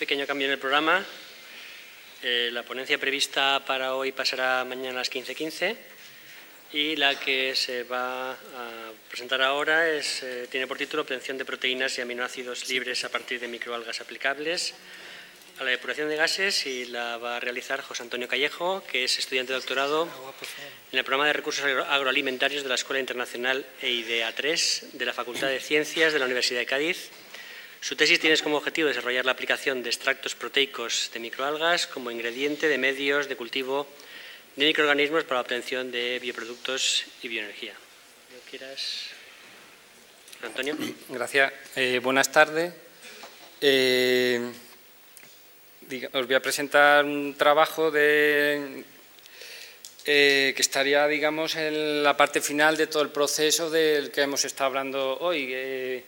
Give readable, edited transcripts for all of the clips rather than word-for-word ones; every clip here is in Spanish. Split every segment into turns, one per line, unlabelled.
pequeño cambio en el programa. La ponencia prevista para hoy pasará mañana a las 15:15 y la que se va a presentar ahora tiene por título Obtención de proteínas y aminoácidos libres a partir de microalgas aplicables a la depuración de gases, y la va a realizar José Antonio Callejo, que es estudiante de doctorado en el programa de recursos agroalimentarios de la Escuela Internacional EIDEA 3 de la Facultad de Ciencias de la Universidad de Cádiz. Su tesis tiene como objetivo desarrollar la aplicación de extractos proteicos de microalgas como ingrediente de medios de cultivo de microorganismos para la obtención de bioproductos y bioenergía. ¿Quieras, Antonio?
Gracias. Buenas tardes. Os voy a presentar un trabajo que estaría, digamos, en la parte final de todo el proceso del que hemos estado hablando hoy.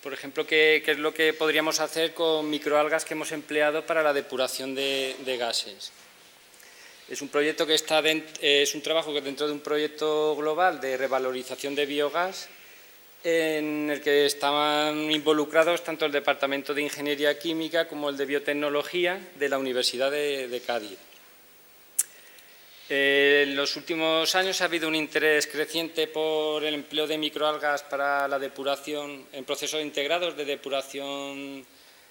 Por ejemplo, ¿qué es lo que podríamos hacer con microalgas que hemos empleado para la depuración de gases? Es un proyecto que es un trabajo que dentro de un proyecto global de revalorización de biogás, en el que estaban involucrados tanto el Departamento de Ingeniería Química como el de Biotecnología de la Universidad de Cádiz. En los últimos años ha habido un interés creciente por el empleo de microalgas para la depuración en procesos integrados de depuración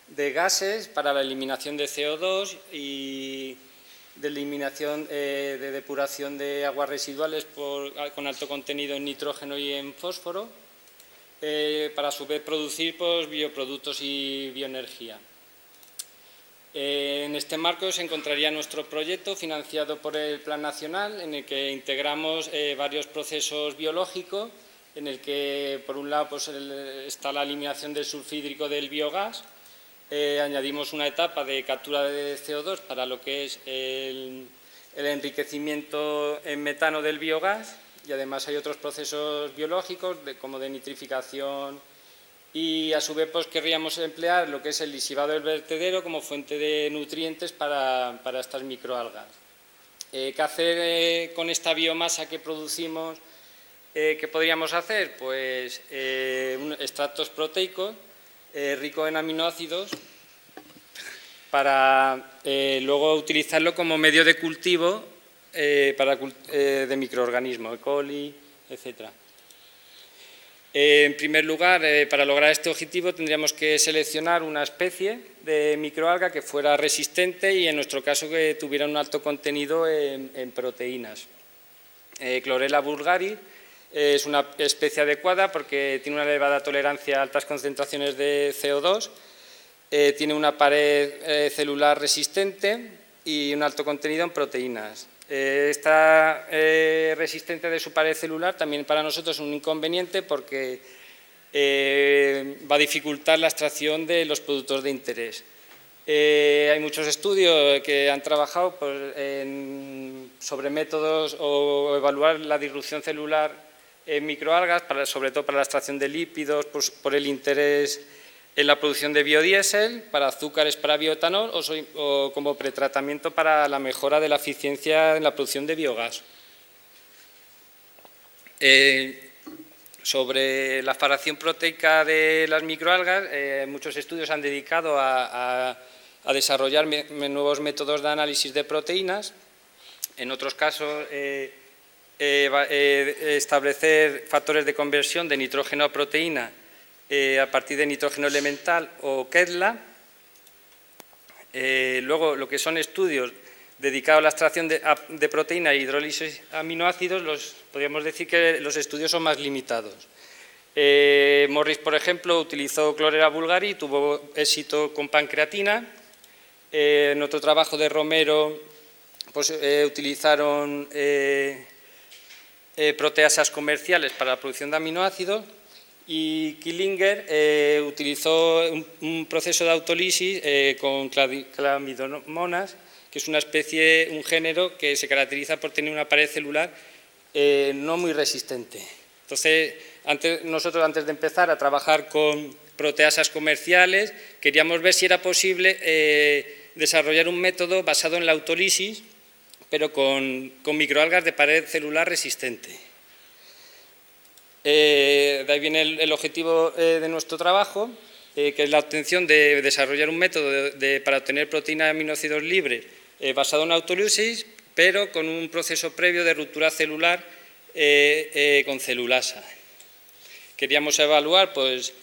de gases, para la eliminación de CO2 y de eliminación de depuración de aguas residuales con alto contenido en nitrógeno y en fósforo, para a su vez producir bioproductos y bioenergía. En este marco se encontraría nuestro proyecto financiado por el Plan Nacional, en el que integramos varios procesos biológicos, en el que por un lado está la eliminación del sulfhídrico del biogás, añadimos una etapa de captura de CO2 para lo que es el enriquecimiento en metano del biogás, y además hay otros procesos biológicos como de nitrificación, y a su vez querríamos emplear lo que es el lisivado del vertedero como fuente de nutrientes para estas microalgas. ¿Qué hacer con esta biomasa que producimos? ¿Qué podríamos hacer? Pues extractos proteicos ricos en aminoácidos para luego utilizarlo como medio de cultivo de microorganismos, E. coli, etcétera. En primer lugar, para lograr este objetivo tendríamos que seleccionar una especie de microalga que fuera resistente y, en nuestro caso, que tuviera un alto contenido en proteínas. Chlorella bulgari es una especie adecuada porque tiene una elevada tolerancia a altas concentraciones de CO2, tiene una pared celular resistente y un alto contenido en proteínas. Esta resistencia de su pared celular también para nosotros es un inconveniente porque va a dificultar la extracción de los productos de interés. Hay muchos estudios que han trabajado sobre métodos o evaluar la disrupción celular en microalgas, sobre todo para la extracción de lípidos, por el interés en la producción de biodiesel, para azúcares para bioetanol o como pretratamiento para la mejora de la eficiencia en la producción de biogás. Sobre la fracción proteica de las microalgas, muchos estudios han dedicado a desarrollar nuevos métodos de análisis de proteínas. En otros casos, establecer factores de conversión de nitrógeno a proteína a partir de nitrógeno elemental o KEDLA. Luego, lo que son estudios dedicados a la extracción de proteína e hidrólisis de aminoácidos, podríamos decir que los estudios son más limitados. Morris, por ejemplo, utilizó Chlorella bulgari y tuvo éxito con pancreatina. En otro trabajo de Romero, utilizaron proteasas comerciales para la producción de aminoácidos. Y Killinger utilizó un proceso de autólisis con clamidomonas, que es una especie, un género que se caracteriza por tener una pared celular no muy resistente. Entonces, nosotros antes de empezar a trabajar con proteasas comerciales, queríamos ver si era posible desarrollar un método basado en la autólisis, pero con microalgas de pared celular resistente. De ahí viene el objetivo de nuestro trabajo, que es la obtención de desarrollar un método para obtener proteínas de aminoácidos libres basado en autólisis, pero con un proceso previo de ruptura celular con celulasa. Queríamos evaluar pues,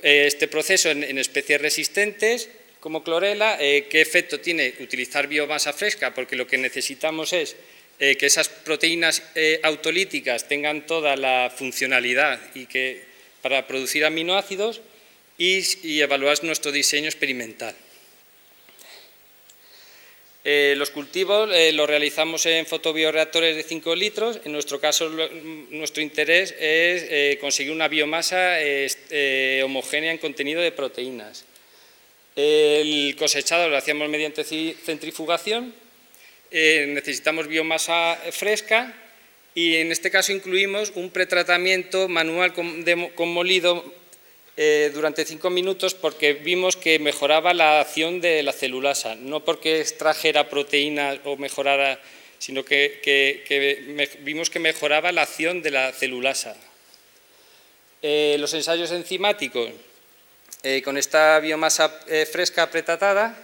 este proceso en especies resistentes como clorela, qué efecto tiene utilizar biomasa fresca, porque lo que necesitamos es que esas proteínas autolíticas tengan toda la funcionalidad para producir aminoácidos y evaluar nuestro diseño experimental. Los cultivos los realizamos en fotobioreactores de 5 litros. En nuestro caso, nuestro interés es conseguir una biomasa homogénea en contenido de proteínas. El cosechado lo hacíamos mediante centrifugación. Necesitamos biomasa fresca y en este caso incluimos un pretratamiento manual con molido durante 5 minutos porque vimos que mejoraba la acción de la celulasa, no porque extrajera proteínas o mejorara, sino que vimos que mejoraba la acción de la celulasa. Los ensayos enzimáticos, con esta biomasa fresca pretratada,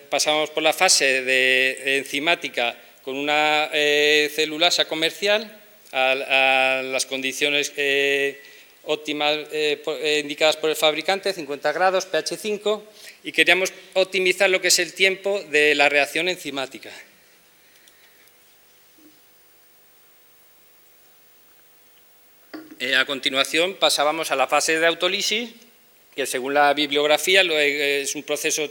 pasamos por la fase de enzimática con una celulasa comercial a las condiciones óptimas indicadas por el fabricante, 50 grados, pH 5, y queríamos optimizar lo que es el tiempo de la reacción enzimática. A continuación pasábamos a la fase de autólisis, que según la bibliografía es un proceso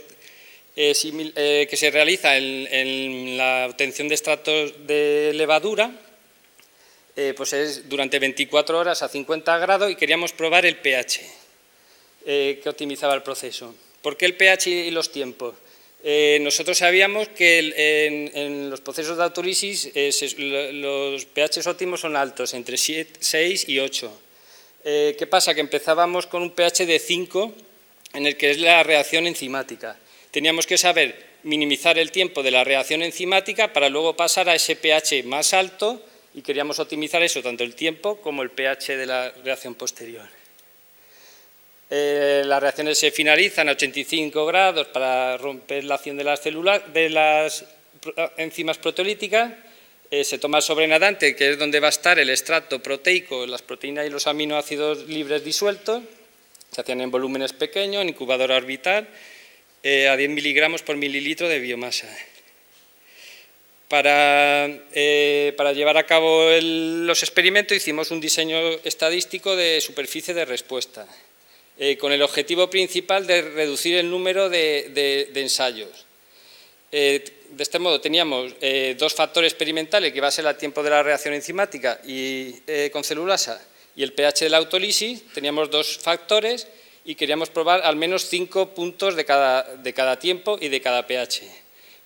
que se realiza en la obtención de extractos de levadura, pues es durante 24 horas a 50 grados y queríamos probar el pH que optimizaba el proceso. ¿Por qué el pH y los tiempos? Nosotros sabíamos que en los procesos de autólisis los pH óptimos son altos, entre 6 y 8. ¿Qué pasa? Que empezábamos con un pH de 5, en el que es la reacción enzimática. Teníamos que saber minimizar el tiempo de la reacción enzimática para luego pasar a ese pH más alto y queríamos optimizar eso, tanto el tiempo como el pH de la reacción posterior. Las reacciones se finalizan a 85 grados para romper la acción de las enzimas proteolíticas. Se toma sobrenadante, que es donde va a estar el extracto proteico, las proteínas y los aminoácidos libres disueltos. Se hacían en volúmenes pequeños, en incubadora orbital, a 10 miligramos por mililitro de biomasa. Para llevar a cabo los experimentos hicimos un diseño estadístico de superficie de respuesta, con el objetivo principal de reducir el número de ensayos. De este modo teníamos 2 factores experimentales, que iba a ser el tiempo de la reacción enzimática con celulasa y el pH de la autólisis. Teníamos 2 factores y queríamos probar al menos 5 puntos de cada tiempo y de cada pH.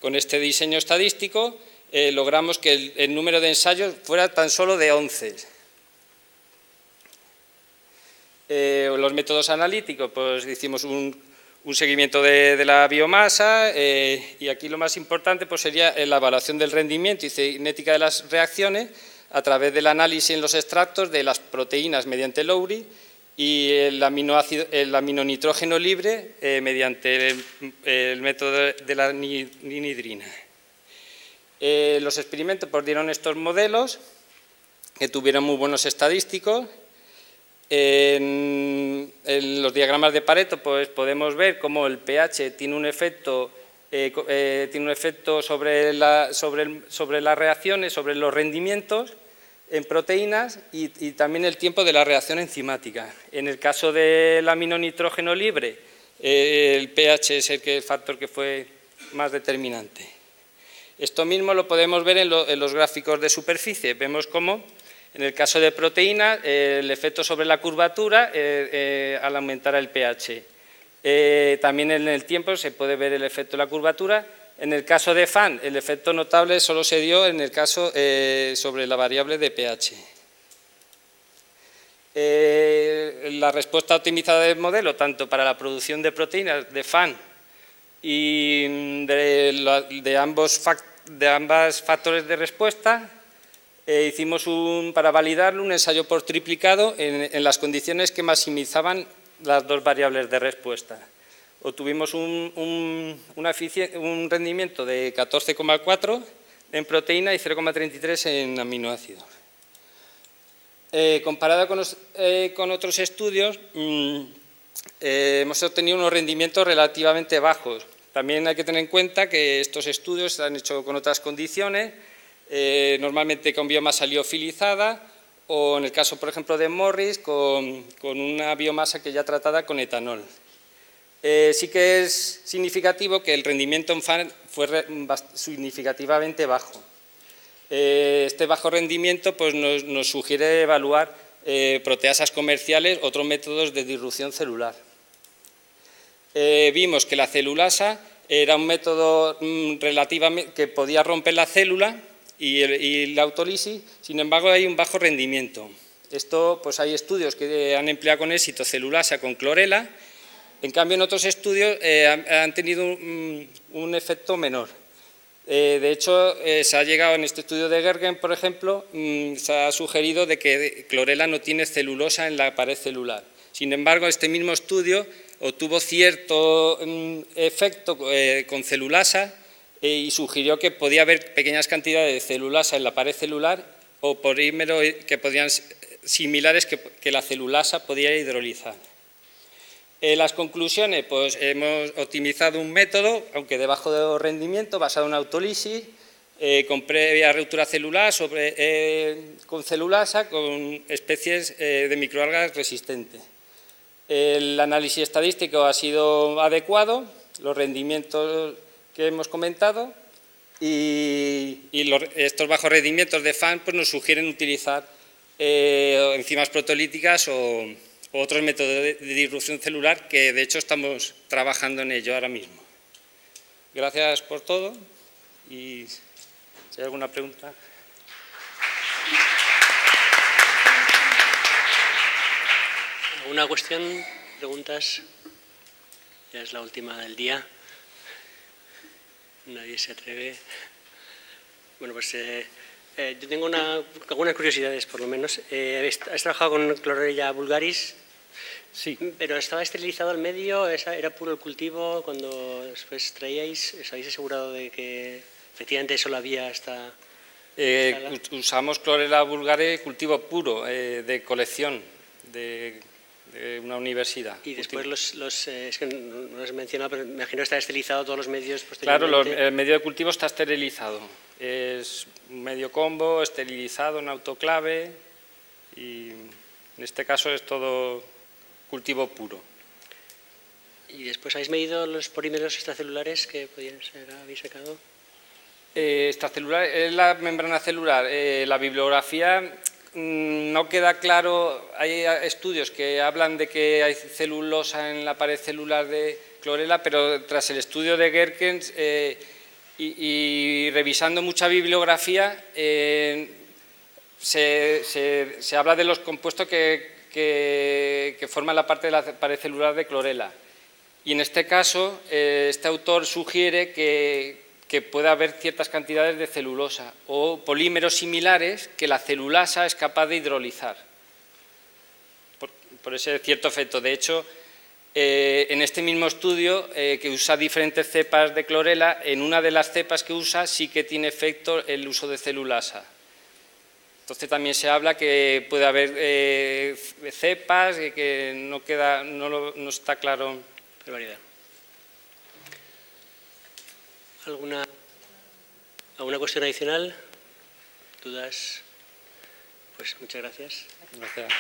Con este diseño estadístico logramos que el número de ensayos fuera tan solo de 11. Los métodos analíticos, pues hicimos un seguimiento de la biomasa y aquí lo más importante pues sería la evaluación del rendimiento y cinética de las reacciones a través del análisis en los extractos de las proteínas mediante Lowry y el aminonitrógeno libre mediante el método de la ninhidrina. Los experimentos pues dieron estos modelos que tuvieron muy buenos estadísticos. En los diagramas de Pareto pues podemos ver cómo el pH tiene un efecto sobre las reacciones, sobre los rendimientos en proteínas y también el tiempo de la reacción enzimática. En el caso del aminonitrógeno libre, el pH es el factor que fue más determinante. Esto mismo lo podemos ver en los gráficos de superficie. Vemos cómo, en el caso de proteínas, el efecto sobre la curvatura al aumentar el pH. También en el tiempo se puede ver el efecto de la curvatura. En el caso de FAN, el efecto notable solo se dio en el caso sobre la variable de pH. La respuesta optimizada del modelo, tanto para la producción de proteínas de FAN y de ambos factores de respuesta, hicimos para validarlo un ensayo por triplicado en las condiciones que maximizaban las dos variables de respuesta. Obtuvimos un rendimiento de 14,4 en proteína y 0,33 en aminoácidos. Comparado con otros estudios, hemos obtenido unos rendimientos relativamente bajos. También hay que tener en cuenta que estos estudios se han hecho con otras condiciones, normalmente con biomasa liofilizada o, en el caso, por ejemplo, de Morris, con una biomasa que ya tratada con etanol. Sí que es significativo que el rendimiento en FAN fue significativamente bajo. Este bajo rendimiento pues, nos sugiere evaluar proteasas comerciales, otros métodos de disrupción celular. Vimos que la celulasa era un método relativamente que podía romper la célula y la autólisis, sin embargo hay un bajo rendimiento. Esto, pues hay estudios que han empleado con éxito celulasa con clorela. En cambio, en otros estudios han tenido un efecto menor. De hecho, se ha llegado en este estudio de Gergen, por ejemplo, se ha sugerido de que clorela no tiene celulosa en la pared celular. Sin embargo, este mismo estudio obtuvo cierto efecto con celulasa y sugirió que podía haber pequeñas cantidades de celulasa en la pared celular o polímeros que podían similares que la celulasa podía hidrolizar. Las conclusiones, pues hemos optimizado un método, aunque de bajo rendimiento, basado en autólisis, con previa ruptura celular con celulasa, con especies de microalgas resistentes. El análisis estadístico ha sido adecuado, los rendimientos que hemos comentado y estos bajos rendimientos de FAN pues, nos sugieren utilizar enzimas proteolíticas o otros métodos de disrupción celular que de hecho estamos trabajando en ello ahora mismo. Gracias por todo y si hay alguna pregunta.
¿Alguna cuestión? ¿Preguntas? Ya es la última del día. Nadie se atreve. Bueno, pues yo tengo algunas curiosidades, por lo menos. ¿Has trabajado con Chlorella vulgaris?
Sí.
¿Pero estaba esterilizado el medio? ¿Era puro el cultivo? Cuando después traíais, ¿os habéis asegurado de que efectivamente solo había hasta...?
Usamos Chlorella vulgaris cultivo puro, de colección, de una universidad.
Y después es que no lo has mencionado, pero me imagino que está esterilizado todos los medios posteriormente.
Claro, el medio de cultivo está esterilizado. Es un medio combo, esterilizado en autoclave y en este caso es todo cultivo puro.
¿Y después habéis medido los polímeros extracelulares que podían ser, habéis sacado?
Extracelular es la membrana celular. La bibliografía no queda claro, hay estudios que hablan de que hay celulosa en la pared celular de clorela, pero tras el estudio de Gerkens y revisando mucha bibliografía, se habla de los compuestos que forman la parte de la pared celular de clorela. Y en este caso, este autor sugiere que puede haber ciertas cantidades de celulosa o polímeros similares que la celulasa es capaz de hidrolizar, por ese cierto efecto. De hecho, en este mismo estudio, que usa diferentes cepas de clorela, en una de las cepas que usa sí que tiene efecto el uso de celulasa. Entonces también se habla que puede haber cepas que no está claro.
Barbaridad. ¿Alguna cuestión adicional? ¿Dudas? Pues muchas gracias.
Gracias.